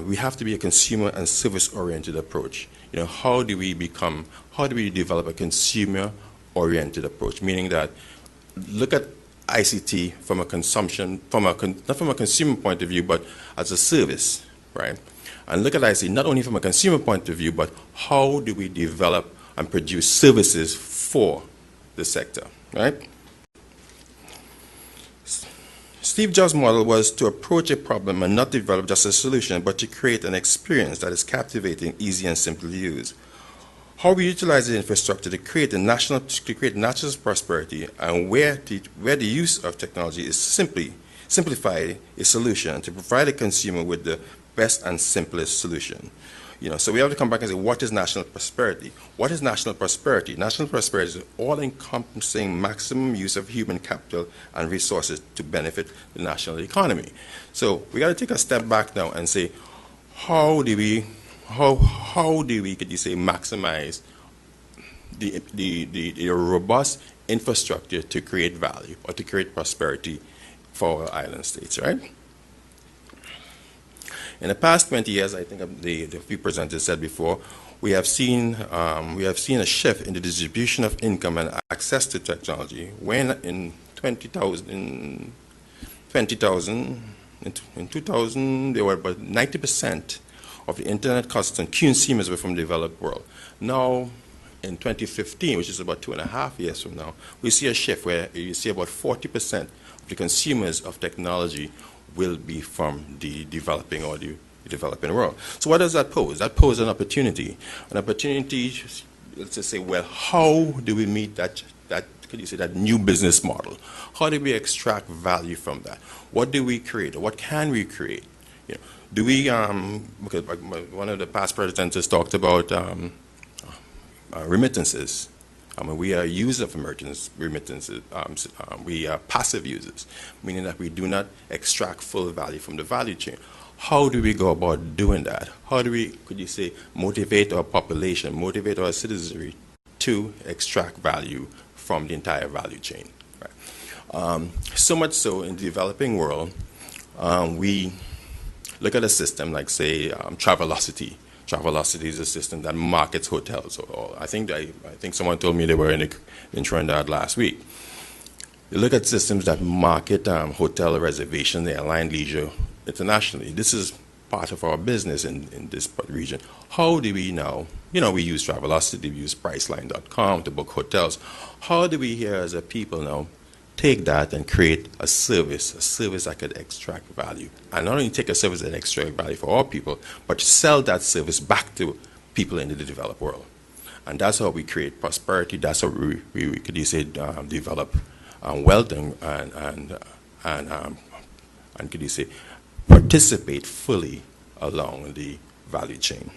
we have to be a consumer and service-oriented approach. How do we develop a consumer-oriented approach? Meaning that look at ICT from a consumption, not from a consumer point of view, but as a service, right? And look at ICT not only from a consumer point of view, but how do we develop and produce services for the sector, right? Steve Jobs' model was to approach a problem and not develop just a solution, but to create an experience that is captivating, easy, and simple to use. How we utilize the infrastructure to create national prosperity, and where the use of technology is simplify a solution to provide a consumer with the best and simplest solution. So we have to come back and say, what is national prosperity? What is national prosperity? National prosperity is all-encompassing maximum use of human capital and resources to benefit the national economy. So we got to take a step back now and say, how do we, could you say, maximize the robust infrastructure to create value or to create prosperity for our island states, right? In the past 20 years, I think the few presenters said before, we have seen a shift in the distribution of income and access to technology. When in 2000, there were about 90% of the internet consumers were from the developed world. Now, in 2015, which is about 2.5 years from now, we see a shift where you see about 40% of the consumers of technology will be from the developing or the developing world. So what does that pose? That poses an opportunity. An opportunity, let's just say, well, how do we meet that new business model? How do we extract value from that? What do we create? Or what can we create? Do we, because one of the past presenters talked about remittances. We are users of remittances. We are passive users, meaning that we do not extract full value from the value chain. How do we go about doing that? How do we, could you say, motivate our population, motivate our citizenry to extract value from the entire value chain? Right? So much so in the developing world, we look at a system like, say, Travelocity. Travelocity is a system that markets hotels. I think someone told me they were in Trinidad last week. You look at systems that market hotel reservation, airline leisure internationally. This is part of our business in this region. How do we now, we use Travelocity, we use Priceline.com to book hotels. How do we here as a people now take that and create a service that could extract value? And not only take a service that extract value for all people, but sell that service back to people in the developed world. And that's how we create prosperity. That's how we could you say, develop wealth and could you say, participate fully along the value chain.